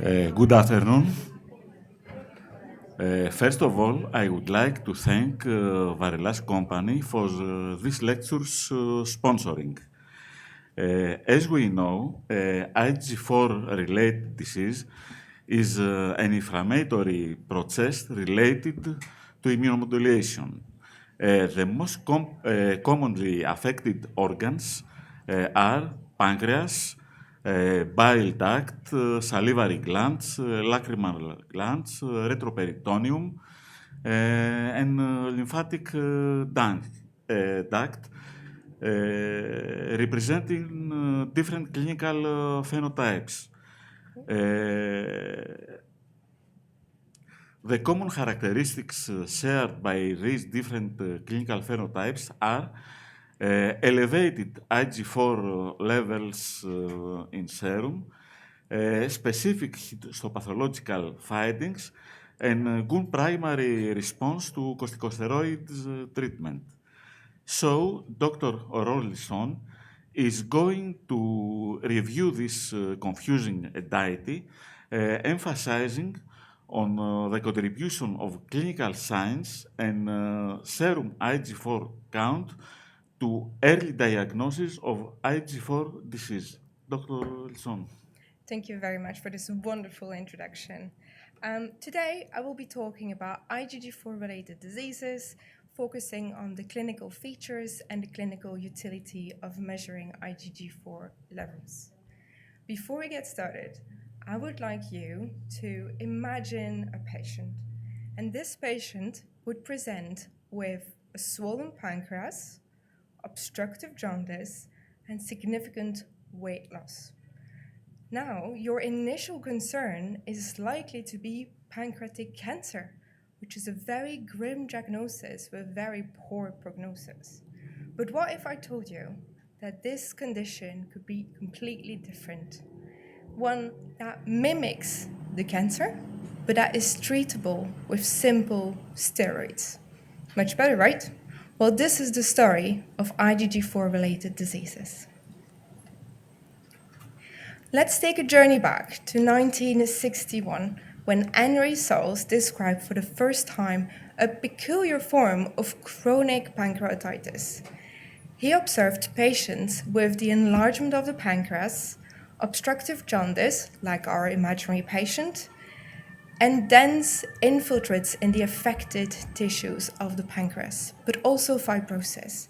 Good afternoon. First of all, I would like to thank Varelas Company for this lecture's sponsoring. As we know, IgG4-related disease is an inflammatory process related to immunomodulation. The most commonly affected organs are pancreas, bile duct, salivary glands, lacrimal glands, retroperitoneum, and lymphatic duct, representing different clinical phenotypes. The common characteristics shared by these different clinical phenotypes are elevated IgG4 levels in serum, specific histopathological findings, and good primary response to corticosteroids treatment. So, Dr. Orolison is going to review this confusing deity, emphasizing on the contribution of clinical signs and serum IgG4 count to early diagnosis of IgG4 disease. Dr. Orolison. Thank you very much for this wonderful introduction. Today, I will be talking about IgG4-related diseases, focusing on the clinical features and the clinical utility of measuring IgG4 levels. Before we get started, I would like you to imagine a patient, and this patient would present with a swollen pancreas, obstructive jaundice, and significant weight loss. Now, your initial concern is likely to be pancreatic cancer, which is a very grim diagnosis with very poor prognosis. But what if I told you that this condition could be completely different? One that mimics the cancer, but that is treatable with simple steroids. Much better, right? Well, this is the story of IgG4-related diseases. Let's take a journey back to 1961, when Henry Sauls described for the first time a peculiar form of chronic pancreatitis. He observed patients with the enlargement of the pancreas, obstructive jaundice, like our imaginary patient, and dense infiltrates in the affected tissues of the pancreas, but also fibrosis.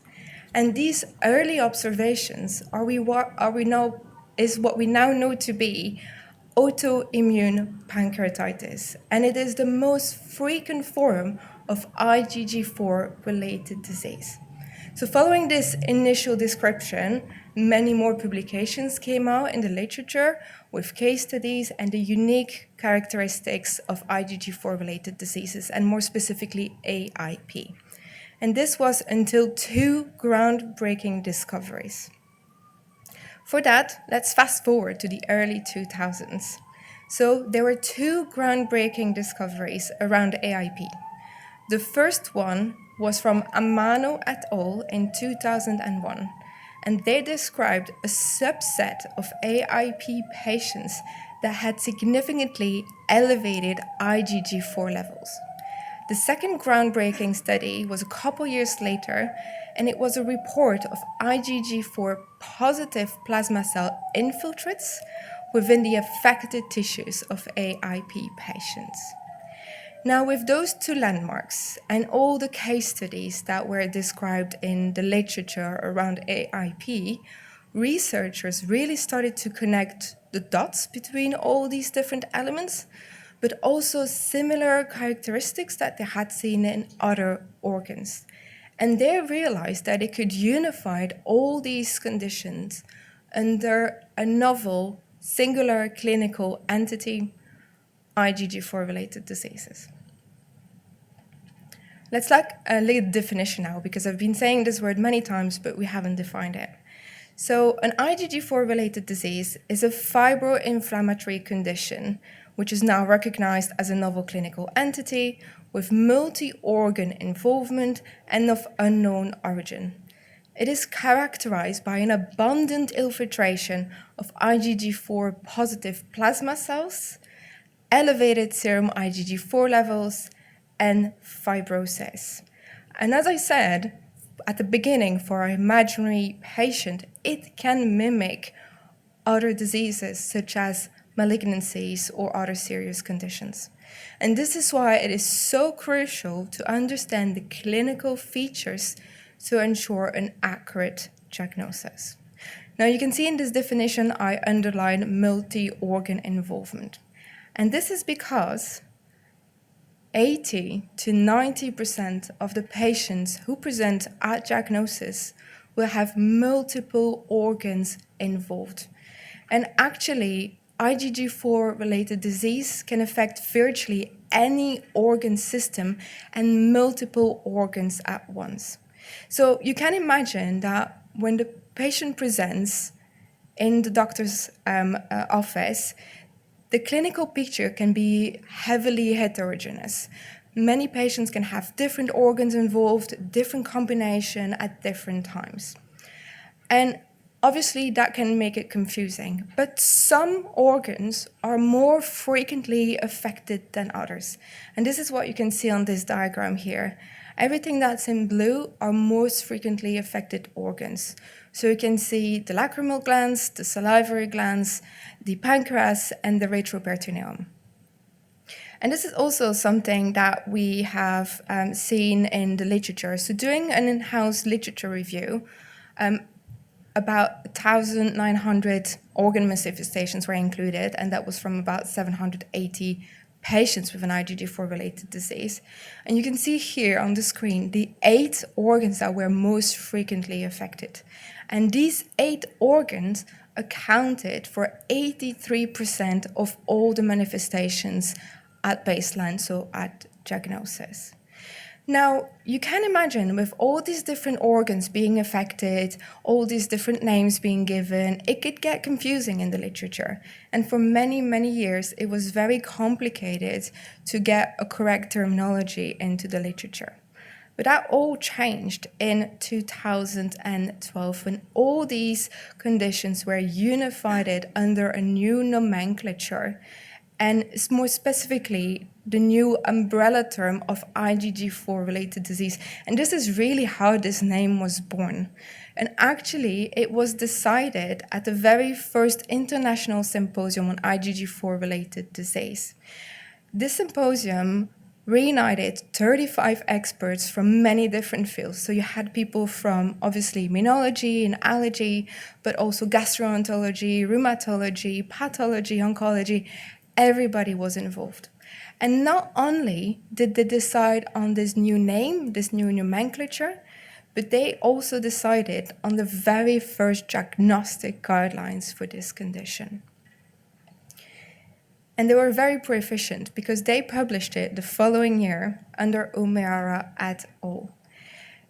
And these early observations are what we now know to be autoimmune pancreatitis, and it is the most frequent form of IgG4-related disease. So following this initial description, many more publications came out in the literature with case studies and the unique characteristics of IgG4-related diseases, and more specifically AIP. And this was until two groundbreaking discoveries. For that, let's fast forward to the early 2000s. So there were two groundbreaking discoveries around AIP. The first one was from Amano et al. In 2001, and they described a subset of AIP patients that had significantly elevated IgG4 levels. The second groundbreaking study was a couple years later, and it was a report of IgG4 positive plasma cell infiltrates within the affected tissues of AIP patients. Now, with those two landmarks and all the case studies that were described in the literature around AIP, researchers really started to connect the dots between all these different elements, but also similar characteristics that they had seen in other organs. And they realized that they could unify all these conditions under a novel, singular clinical entity, IgG4-related diseases. Let's look a little definition now, because I've been saying this word many times, but we haven't defined it. So an IgG4-related disease is a fibroinflammatory condition, which is now recognized as a novel clinical entity with multi-organ involvement and of unknown origin. It is characterized by an abundant infiltration of IgG4 positive plasma cells elevated serum IgG4 levels, and fibrosis. And as I said at the beginning, for our imaginary patient, it can mimic other diseases such as malignancies or other serious conditions. And this is why it is so crucial to understand the clinical features to ensure an accurate diagnosis. Now you can see in this definition I underline multi-organ involvement. And this is because 80 to 90% of the patients who present at diagnosis will have multiple organs involved. And actually, IgG4 related disease can affect virtually any organ system and multiple organs at once. So you can imagine that when the patient presents in the doctor's office, the clinical picture can be heavily heterogeneous. Many patients can have different organs involved, different combination at different times. And obviously that can make it confusing, but some organs are more frequently affected than others. And this is what you can see on this diagram here. Everything that's in blue are most frequently affected organs. So you can see the lacrimal glands, the salivary glands, the pancreas, and the retroperitoneum. And this is also something that we have seen in the literature. So doing an in-house literature review, about 1,900 organ manifestations were included, and that was from about 780 patients with an IgG4-related disease. And you can see here on the screen the 8 organs that were most frequently affected. And these 8 organs accounted for 83% of all the manifestations at baseline, so at diagnosis. Now, you can imagine with all these different organs being affected, all these different names being given, it could get confusing in the literature. And for many, many years, it was very complicated to get a correct terminology into the literature. But that all changed in 2012 when all these conditions were unified under a new nomenclature, and more specifically, the new umbrella term of IgG4-related disease. And this is really how this name was born. And actually, it was decided at the very first International Symposium on IgG4-related disease. This symposium reunited 35 experts from many different fields. So you had people from, obviously, immunology and allergy, but also gastroenterology, rheumatology, pathology, oncology. Everybody was involved. And not only did they decide on this new name, this new nomenclature, but they also decided on the very first diagnostic guidelines for this condition. And they were very proficient because they published it the following year under Umeara et al.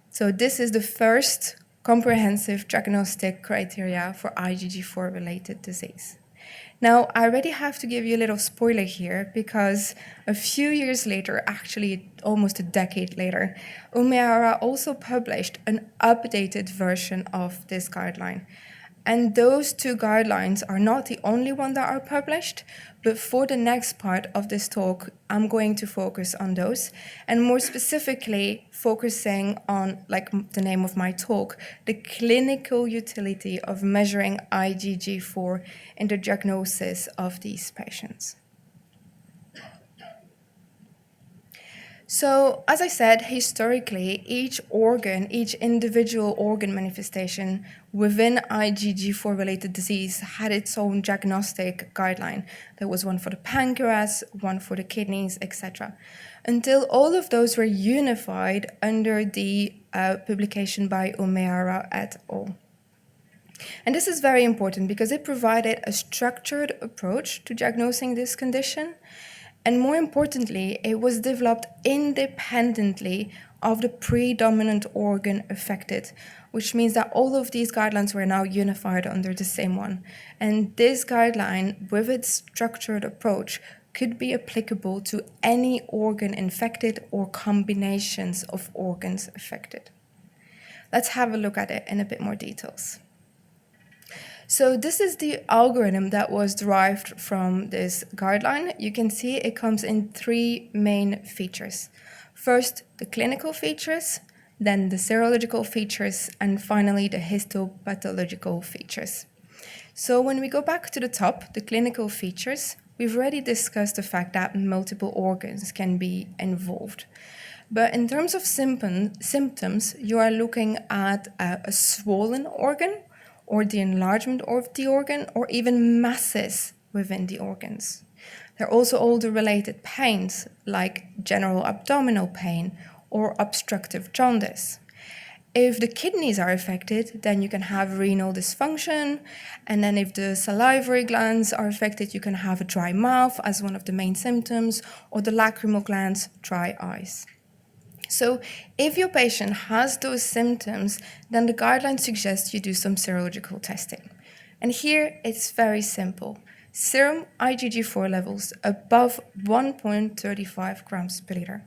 So this is the first comprehensive diagnostic criteria for IgG4-related disease. Now, I already have to give you a little spoiler here because a few years later, actually almost a decade later, Umeara also published an updated version of this guideline. And those 2 guidelines are not the only one that are published, but for the next part of this talk, I'm going to focus on those, and more specifically focusing on, like the name of my talk, the clinical utility of measuring IgG4 in the diagnosis of these patients. So, as I said, historically, each individual organ manifestation within IgG4-related disease had its own diagnostic guideline. There was one for the pancreas, one for the kidneys, etc. Until all of those were unified under the publication by Umeara et al. And this is very important because it provided a structured approach to diagnosing this condition. And more importantly, it was developed independently of the predominant organ affected, which means that all of these guidelines were now unified under the same one. And this guideline, with its structured approach, could be applicable to any organ infected or combinations of organs affected. Let's have a look at it in a bit more details. So this is the algorithm that was derived from this guideline. You can see it comes in three main features. First, the clinical features, then the serological features, and finally the histopathological features. So when we go back to the top, the clinical features, we've already discussed the fact that multiple organs can be involved. But in terms of symptoms, you are looking at a swollen organ or the enlargement of the organ or even masses within the organs. There are also all the related pains like general abdominal pain or obstructive jaundice. If the kidneys are affected, then you can have renal dysfunction. And then if the salivary glands are affected, you can have a dry mouth as one of the main symptoms, or the lacrimal glands, dry eyes. So if your patient has those symptoms, then the guidelines suggest you do some serological testing. And here it's very simple. Serum IgG4 levels above 1.35 grams per liter.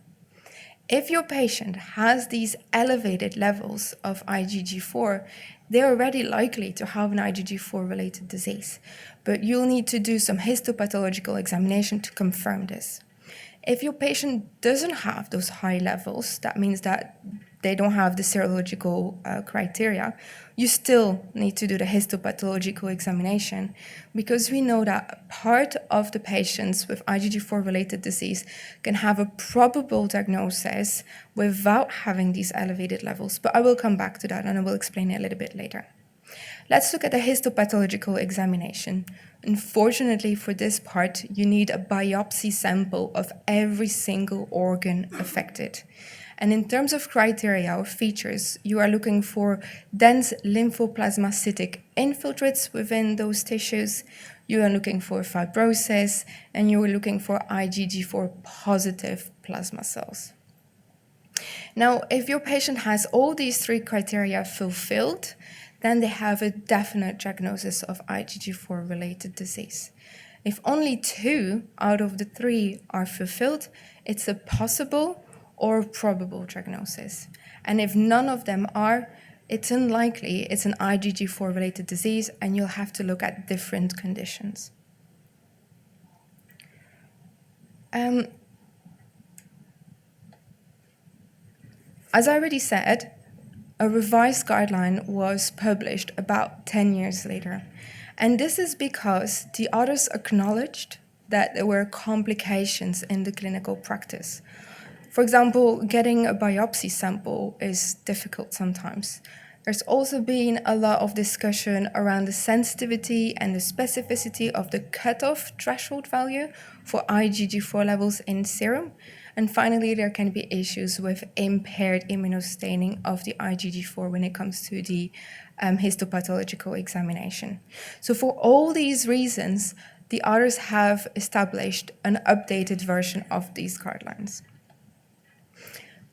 If your patient has these elevated levels of IgG4, they're already likely to have an IgG4 related disease, but you'll need to do some histopathological examination to confirm this. If your patient doesn't have those high levels, that means that they don't have the serological criteria, you still need to do the histopathological examination, because we know that part of the patients with IgG4 related disease can have a probable diagnosis without having these elevated levels. But I will come back to that and I will explain it a little bit later. Let's look at the histopathological examination. Unfortunately, for this part, you need a biopsy sample of every single organ affected. And in terms of criteria or features, you are looking for dense lymphoplasmacytic infiltrates within those tissues, you are looking for fibrosis, and you are looking for IgG4 positive plasma cells. Now, if your patient has all these three criteria fulfilled, then they have a definite diagnosis of IgG4 related disease. If only 2 out of the 3 are fulfilled, it's a possible or probable diagnosis. And if none of them are, it's unlikely it's an IgG4 related disease, and you'll have to look at different conditions. As I already said, a revised guideline was published about 10 years later. And this is because the authors acknowledged that there were complications in the clinical practice. For example, getting a biopsy sample is difficult sometimes. There's also been a lot of discussion around the sensitivity and the specificity of the cutoff threshold value for IgG4 levels in serum. And finally, there can be issues with impaired immunostaining of the IgG4 when it comes to the histopathological examination. So for all these reasons, the authors have established an updated version of these guidelines.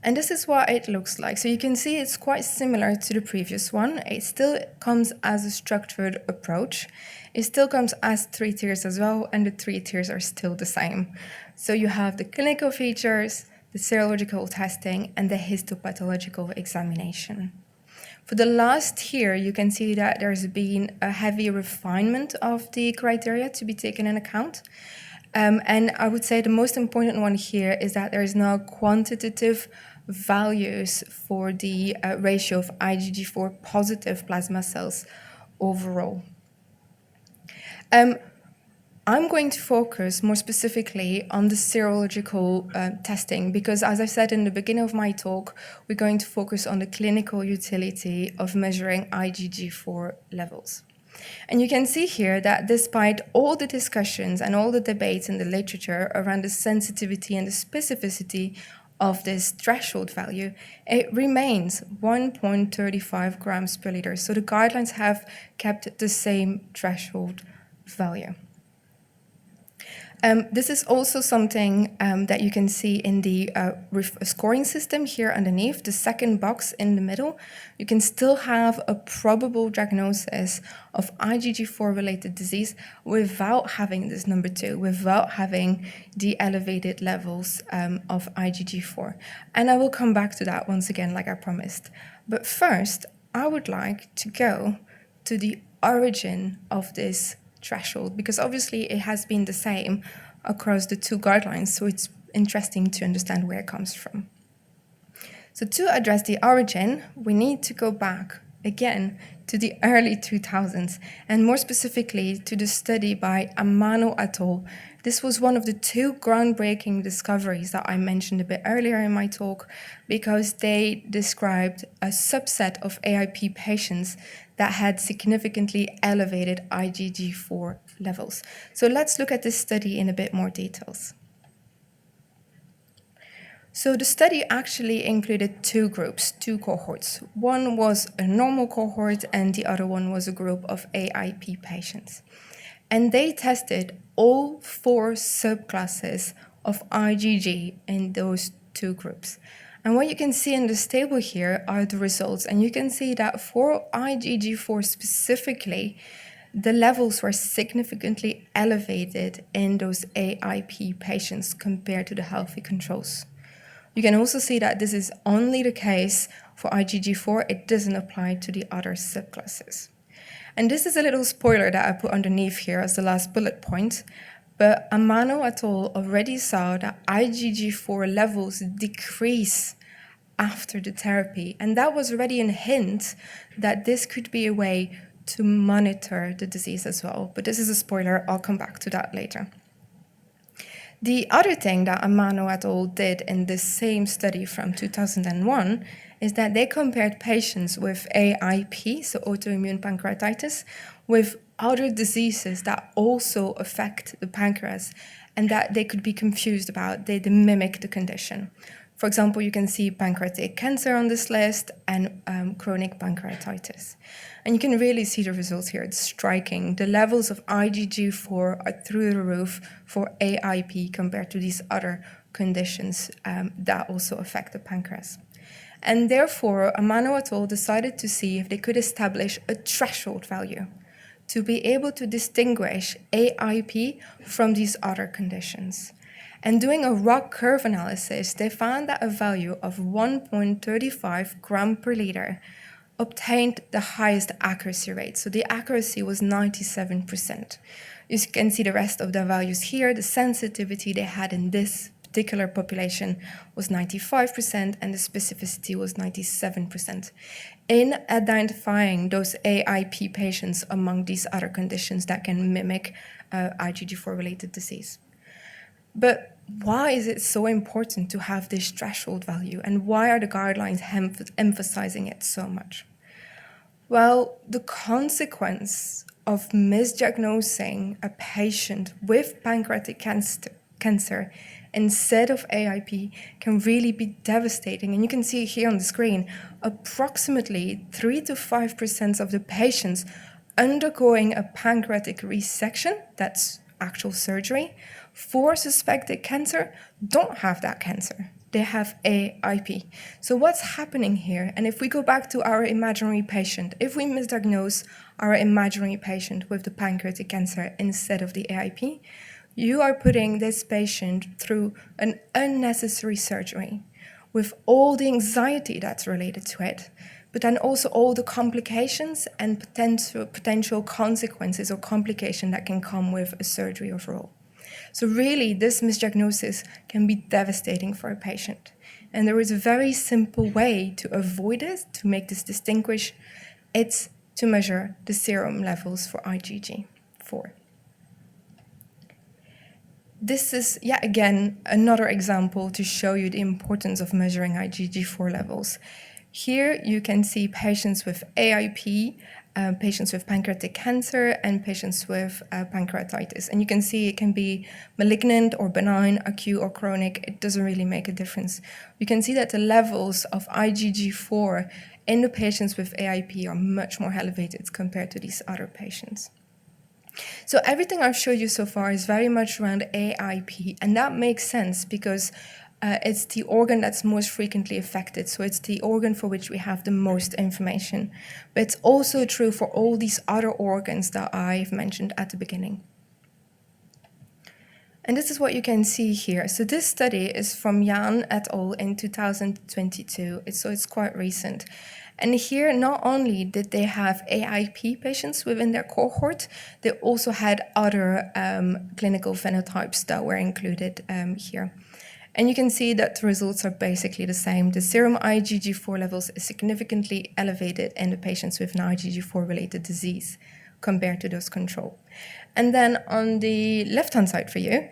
And this is what it looks like. So you can see it's quite similar to the previous one. It still comes as a structured approach. It still comes as 3 tiers as well, and the 3 tiers are still the same. So you have the clinical features, the serological testing, and the histopathological examination. For the last tier, you can see that there's been a heavy refinement of the criteria to be taken in account. And I would say the most important one here is that there is now quantitative values for the ratio of IgG4 positive plasma cells overall. I'm going to focus more specifically on the serological testing because, as I said in the beginning of my talk, we're going to focus on the clinical utility of measuring IgG4 levels. And you can see here that despite all the discussions and all the debates in the literature around the sensitivity and the specificity of this threshold value, it remains 1.35 grams per liter. So the guidelines have kept the same threshold value. This is also something that you can see in the scoring system here underneath, the second box in the middle. You can still have a probable diagnosis of IgG4-related disease without having this number 2, without having the elevated levels of IgG4. And I will come back to that once again, like I promised. But first, I would like to go to the origin of this threshold, because obviously it has been the same across the two guidelines, so it's interesting to understand where it comes from. So to address the origin, we need to go back again to the early 2000s, and more specifically to the study by Amano et al. This was one of the two groundbreaking discoveries that I mentioned a bit earlier in my talk, because they described a subset of AIP patients that had significantly elevated IgG4 levels. So let's look at this study in a bit more details. So the study actually included two groups, two cohorts. One was a normal cohort and the other one was a group of AIP patients. And they tested all 4 subclasses of IgG in those two groups. And what you can see in this table here are the results. And you can see that for IgG4 specifically, the levels were significantly elevated in those AIP patients compared to the healthy controls. You can also see that this is only the case for IgG4. It doesn't apply to the other subclasses. And this is a little spoiler that I put underneath here as the last bullet point, but Amano et al. Already saw that IgG4 levels decrease after the therapy, and that was already a hint that this could be a way to monitor the disease as well. But this is a spoiler, I'll come back to that later. The other thing that Amano et al. Did in this same study from 2001 is that they compared patients with AIP, so autoimmune pancreatitis, with other diseases that also affect the pancreas and that they could be confused about. They mimic the condition. For example, you can see pancreatic cancer on this list and chronic pancreatitis. And you can really see the results here. It's striking. The levels of IgG4 are through the roof for AIP compared to these other conditions that also affect the pancreas. And therefore, Amano et al. Decided to see if they could establish a threshold value to be able to distinguish AIP from these other conditions. And doing a ROC curve analysis, they found that a value of 1.35 gram per liter obtained the highest accuracy rate. So the accuracy was 97%. You can see the rest of the values here. The sensitivity they had in this particular population was 95% and the specificity was 97%. In identifying those AIP patients among these other conditions that can mimic IgG4-related disease. But why is it so important to have this threshold value, and why are the guidelines emphasizing it so much? Well, the consequence of misdiagnosing a patient with pancreatic cancer instead of AIP can really be devastating. And you can see here on the screen, approximately 3 to 5% of the patients undergoing a pancreatic resection, that's actual surgery, for suspected cancer don't have that cancer. They have AIP. So what's happening here? And if we go back to our imaginary patient, if we misdiagnose our imaginary patient with the pancreatic cancer instead of the AIP, you are putting this patient through an unnecessary surgery with all the anxiety that's related to it, but then also all the complications and potential consequences or complication that can come with a surgery overall. So really, this misdiagnosis can be devastating for a patient. And there is a very simple way to avoid it, to make this distinguish. It's to measure the serum levels for IgG4. This is, yet again, another example to show you the importance of measuring IgG4 levels. Here you can see patients with AIP, patients with pancreatic cancer, and patients with pancreatitis. And you can see it can be malignant or benign, acute or chronic. It doesn't really make a difference. You can see that the levels of IgG4 in the patients with AIP are much more elevated compared to these other patients. So everything I've showed you so far is very much around AIP, and that makes sense because it's the organ that's most frequently affected, so it's the organ for which we have the most information. But it's also true for all these other organs that I've mentioned at the beginning. And this is what you can see here. So this study is from Jan et al. In 2022, so it's quite recent. And here, not only did they have AIP patients within their cohort, they also had other clinical phenotypes that were included here. And you can see that the results are basically the same. The serum IgG4 levels is significantly elevated in the patients with an IgG4-related disease compared to those control. And then on the left-hand side for you,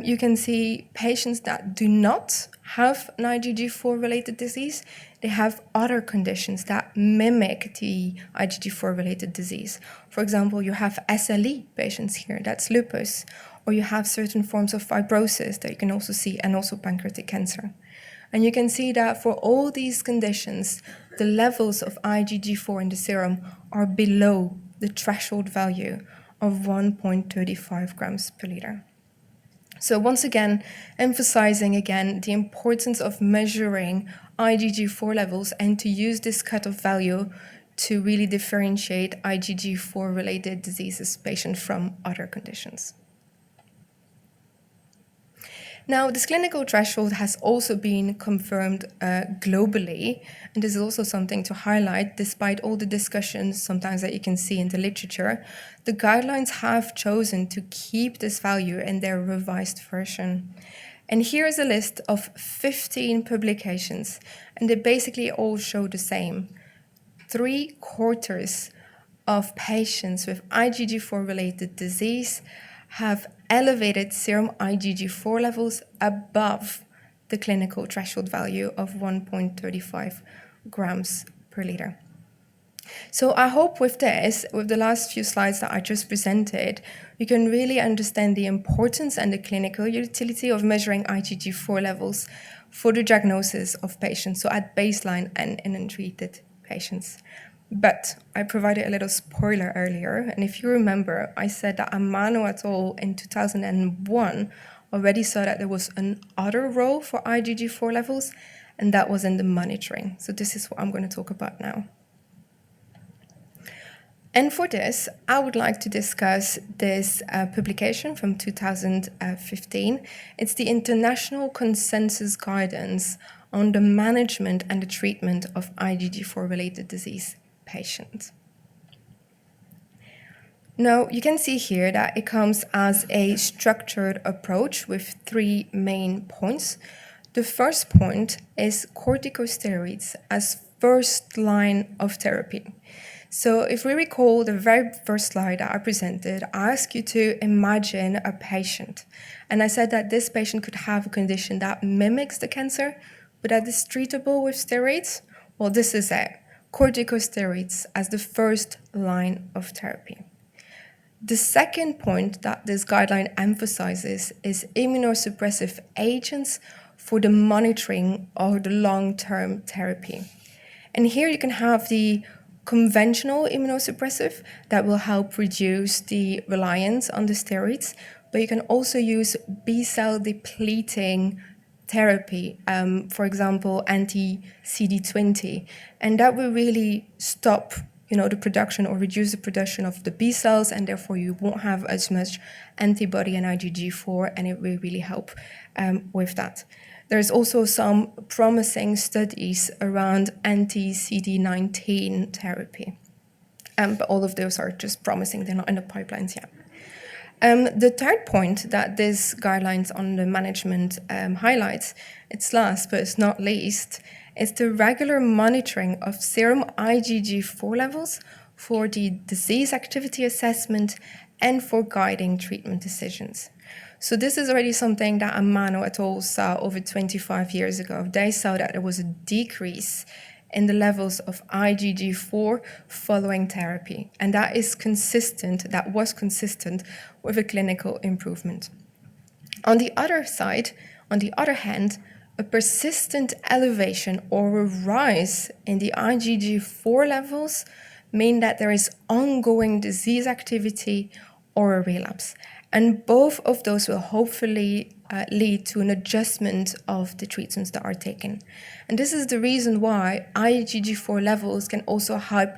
you can see patients that do not have an IgG4-related disease. They have other conditions that mimic the IgG4-related disease. For example, you have SLE patients here, that's lupus, or you have certain forms of fibrosis that you can also see, and also pancreatic cancer. And you can see that for all these conditions, the levels of IgG4 in the serum are below the threshold value of 1.35 grams per liter. So once again, emphasizing again the importance of measuring IgG4 levels and to use this cutoff value to really differentiate IgG4-related diseases patients from other conditions. Now, this clinical threshold has also been confirmed globally, and this is also something to highlight. Despite all the discussions sometimes that you can see in the literature, the guidelines have chosen to keep this value in their revised version. And here is a list of 15 publications, and they basically all show the same. 3/4 of patients with IgG4-related disease have elevated serum IgG4 levels above the clinical threshold value of 1.35 grams per liter. So I hope with this, with the last few slides that I just presented, you can really understand the importance and the clinical utility of measuring IgG4 levels for the diagnosis of patients, so at baseline and in untreated patients. But I provided a little spoiler earlier, and if you remember, I said that Amano et al. In 2001 already saw that there was an other role for IgG4 levels, and that was in the monitoring. So this is what I'm going to talk about now. And for this, I would like to discuss this publication from 2015. It's the International Consensus Guidance on the Management and the Treatment of IgG4-related disease patients. Now, you can see here that it comes as a structured approach with 3 main points. The first point is corticosteroids as first line of therapy. So if we recall the very first slide that I presented, I asked you to imagine a patient. And I said that this patient could have a condition that mimics the cancer, but that is treatable with steroids. Well, this is it. Corticosteroids as the first line of therapy. The second point that this guideline emphasizes is immunosuppressive agents for the monitoring or the long-term therapy. And here you can have the conventional immunosuppressive that will help reduce the reliance on the steroids, but you can also use B-cell depleting therapy, for example, anti-CD20, and that will really stop, the production or reduce the production of the B cells, and therefore you won't have as much antibody and IgG4, and it will really help with that. There's also some promising studies around anti-CD19 therapy, but all of those are just promising; they're not in the pipelines yet. The third point that this guidelines on the management highlights, it's last but it's not least, is the regular monitoring of serum IgG4 levels for the disease activity assessment and for guiding treatment decisions. So this is already something that Amano et al. Saw over 25 years ago. They saw that there was a decrease in the levels of IgG4 following therapy. And that was consistent with a clinical improvement. On the other hand, a persistent elevation or a rise in the IgG4 levels mean that there is ongoing disease activity or a relapse. And both of those will hopefully lead to an adjustment of the treatments that are taken. And this is the reason why IgG4 levels can also help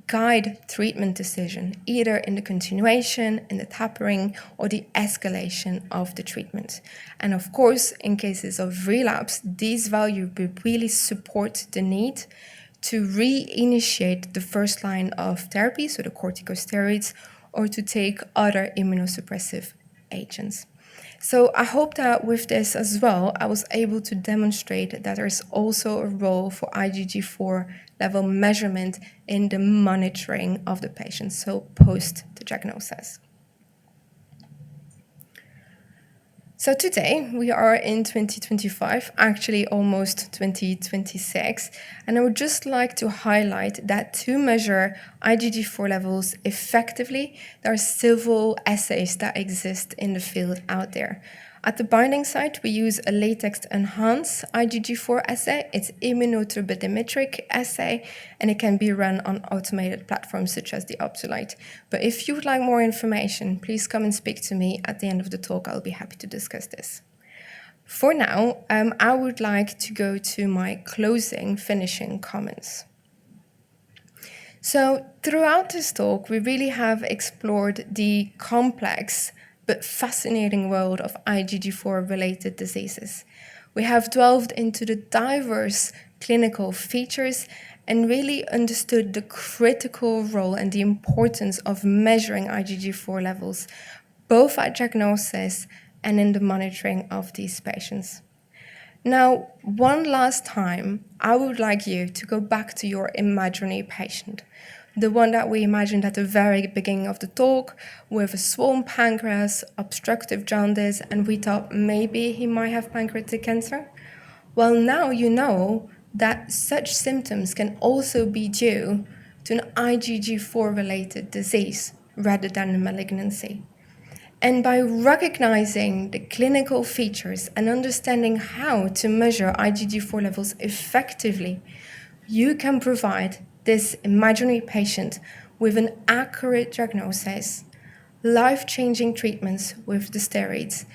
guide treatment decision, either in the continuation, in the tapering, or the escalation of the treatment. And of course, in cases of relapse, these values will really support the need to reinitiate the first line of therapy, so the corticosteroids, or to take other immunosuppressive agents. So I hope that with this as well, I was able to demonstrate that there's also a role for IgG4 level measurement in the monitoring of the patient, so post the diagnosis. So today we are in 2025, actually almost 2026, and I would just like to highlight that to measure IgG4 levels effectively, there are several assays that exist in the field out there. At the binding site, we use a latex-enhanced IgG4 assay. It's immunoturbidimetric assay, and it can be run on automated platforms such as the Optolite. But if you would like more information, please come and speak to me at the end of the talk. I'll be happy to discuss this. For now, I would like to go to my closing, finishing comments. So throughout this talk, we really have explored the complex but fascinating world of IgG4-related diseases. We have delved into the diverse clinical features and really understood the critical role and the importance of measuring IgG4 levels, both at diagnosis and in the monitoring of these patients. Now, one last time, I would like you to go back to your imaginary patient, the one that we imagined at the very beginning of the talk with a swollen pancreas, obstructive jaundice, and we thought maybe he might have pancreatic cancer. Well, now you know that such symptoms can also be due to an IgG4-related disease rather than a malignancy. And by recognizing the clinical features and understanding how to measure IgG4 levels effectively, you can provide this imaginary patient with an accurate diagnosis, life-changing treatments with the steroids,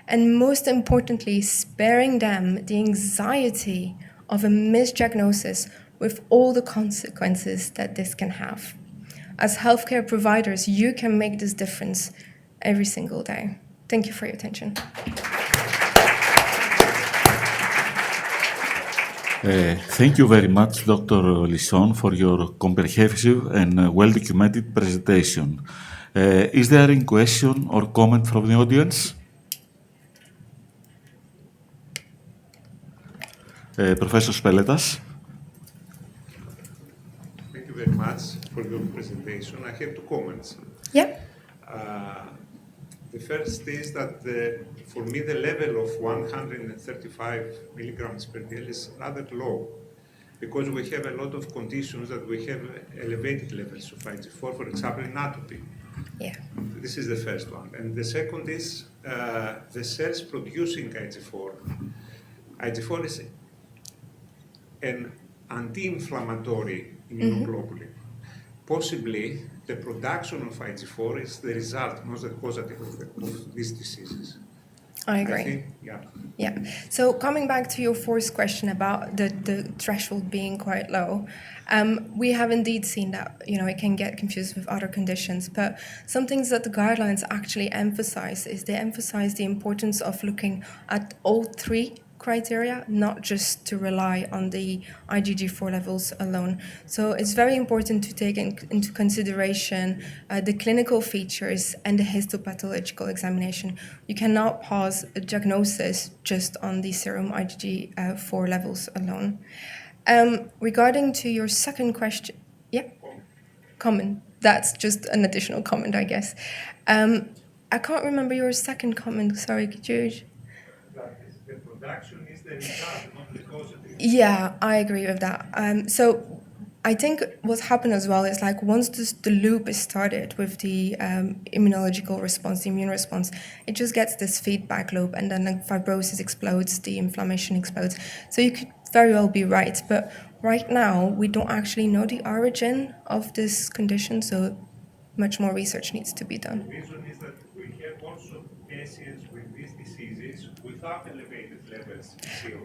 and most importantly, sparing them the anxiety of a misdiagnosis with all the consequences that this can have. As healthcare providers, you can make this difference every single day. Thank you for your attention. Thank you very much, Dr. Lisson, for your comprehensive and well-documented presentation. Is there any question or comment from the audience? Professor Speletas. Thank you very much for your presentation. I have two comments. Yeah. The first is that for me the level of 135 milligrams per dl is rather low because we have a lot of conditions that we have elevated levels of IgG4, for example, in atopy. Yeah. This is the first one. And the second is the cells producing IgG4. IgG4 is an anti-inflammatory immunoglobulin. Possibly, the production of IgG4 is the result, not the causative of these diseases. I agree. I think, yeah. Yeah. So coming back to your first question about the threshold being quite low, we have indeed seen that, it can get confused with other conditions, but some things that the guidelines actually emphasize is they emphasize the importance of looking at all three criteria, not just to rely on the IgG4 levels alone. So it's very important to take into consideration the clinical features and the histopathological examination. You cannot pause a diagnosis just on the serum IgG4 levels alone. Regarding to your second question, yeah, comment. That's just an additional comment, I guess. I can't remember your second comment. Sorry, could you? The production is the result, not the causative. Yeah, I agree with that. So I think what's happened as well is like once the loop is started with the immunological response, the immune response, it just gets this feedback loop and then the fibrosis explodes, the inflammation explodes. So you could very well be right. But right now, we don't actually know the origin of this condition, so much more research needs to be done. The reason is that we have also patients with these diseases without elevated levels.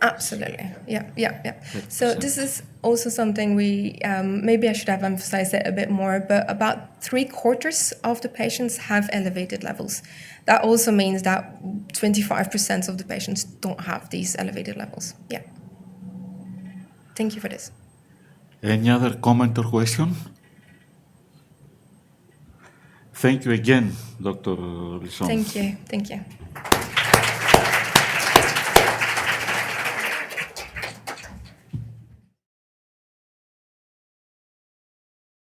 Absolutely. Yeah. So this is also something we, maybe I should have emphasized it a bit more, but about 3/4 of the patients have elevated levels. That also means that 25% of the patients don't have these elevated levels. Yeah. Thank you for this. Any other comment or question? Thank you again, Dr. Lisson. Thank you. Thank you.